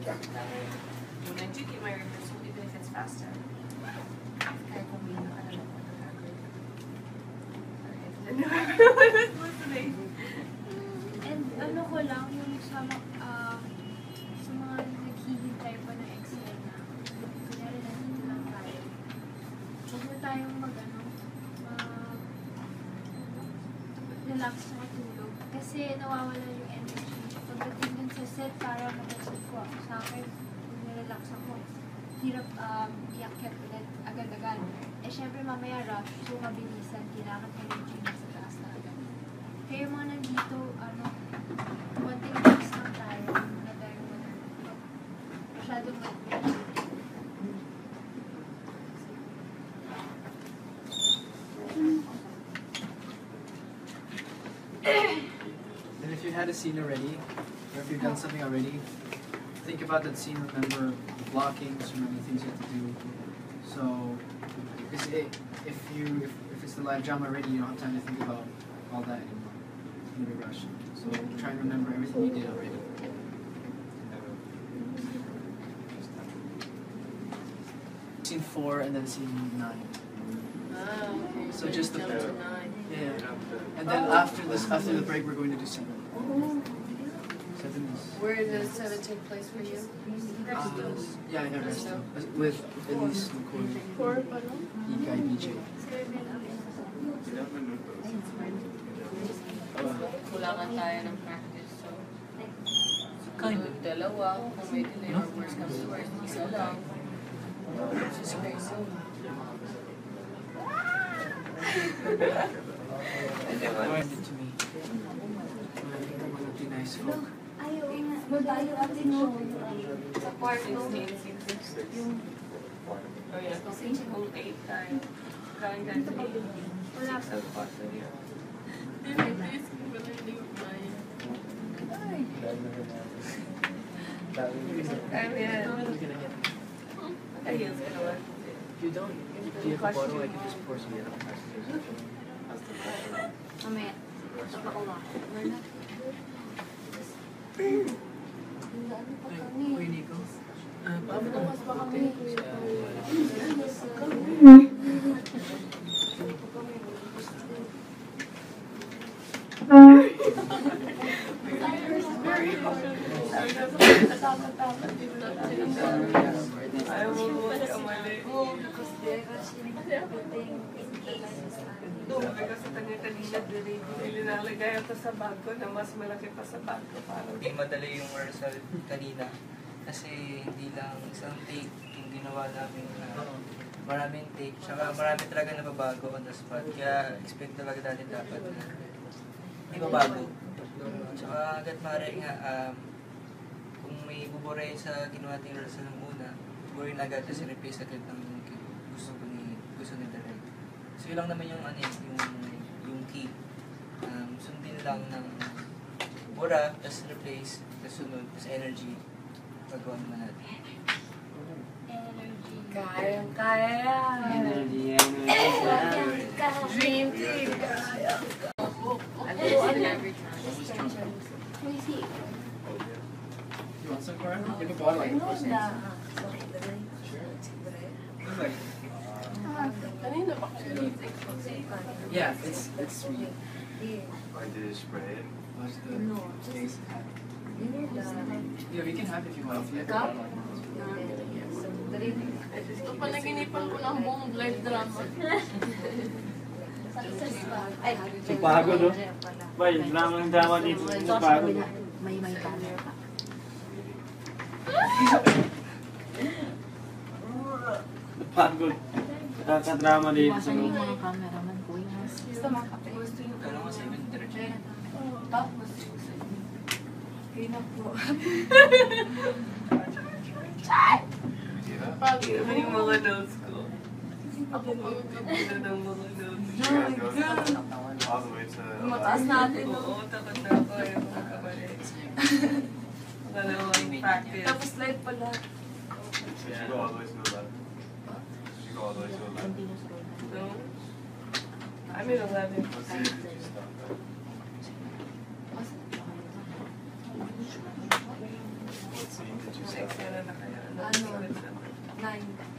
When I do get my rehearsal, even if it's faster. Kahit kung hindi nakalala ko na gagawin. Listening. And ano ko lang, yung sa mga naghihintay pa ng exam na, kunyari nandito lang tayo. Huwag mo tayong relax na matulog. Kasi nawawala yung energy. Pagdating dun sa set, para mag-set ko ako sa akin, kung nirelax ako, hirap iakyat ulit agad-agad. Eh syempre mamaya rush, so mabilisan, kailangan energy na sa taas na agad. Kaya yung mga nandito, konting relax lang tayo, na tayo masyadong mag-energy. Then if you had a scene already, or if you've done something already, think about that scene, remember the blockings, remember the things you have to do. So, because if it's the live drama already, you don't have time to think about all that anymore. It's gonna be rushed. So try and remember everything you did already. Scene 4 and then scene 9. Okay. So just the jump to 9. Yeah. And then after the break, we're going to do 7. 7 is. Where does 7 take place for you? Yeah, in Ernesto. With Elise McCoy. Ikay BJ. Kulangan tayo ng practice. So, kind of dalawa. Kung may delay or worse comes to worse, isa lang. Just crazy. Send it to me. Nice folk. Magayo ate no. Sa part 16. Oh yeah, kasi whole 8 tayo. Kain ka sa 8. Wala pa. Sa part 2 yun. This is hindi ko kaya. Kaya yan. Ayos ka naman. If you don't, if you have a bottle, I can just pour some in. Mamaya. Uy, Nico. Bukas pa kami. Ayaw mo buwan ka mali. Kasi kanina nilalagay ako sa bag ko na mas malaki pa sa bag ko. Hindi madali yung rehearsal kanina kasi hindi lang isang take yung ginawa namin maraming take tsaka marami talaga nababago on the spot kaya expect talaga natin dapat na ibabago tsaka hanggat maaari nga kung may buburay sa ginawa nating rehearsal ng una buburay na agad kasi replace agad ng gusto ni Direk. So yun lang naman yung yung key. Sundin lang ng bura, tapos replace, tapos sunod, tapos energy. Pagawa naman natin. Energy. Kaya yan. Energy. Dream team. You want some, Cora? You have a bottle, I can pour some. Kanina pa Yeah, it's sweet. Like, did it spray it? Watch the case. Yeah, you can have it if you want. If you have a bottle, I can pour some. Panaginipan ko ng buong live drama. Pagod, no? Bay, drama dito. Pagod. May camera pa. Pagod. Kakadrama dito. Iwasan yung mga cameraman ko. Gusto mo kape? Kala ko sa ibang direction. Tapos okay na po. Pag yung mga notes ko. Ako pang kapila ng mga notes. Did you guys go all the way to Mataas natin. Oo, takot na ako. Ayaw ko magkamali. Dalawang practice. Tapos live pala. Did you go all the way to the left? Did you go all the way to the left? No? I'm in 11. What scene did you stop at? What scene did you stop 9.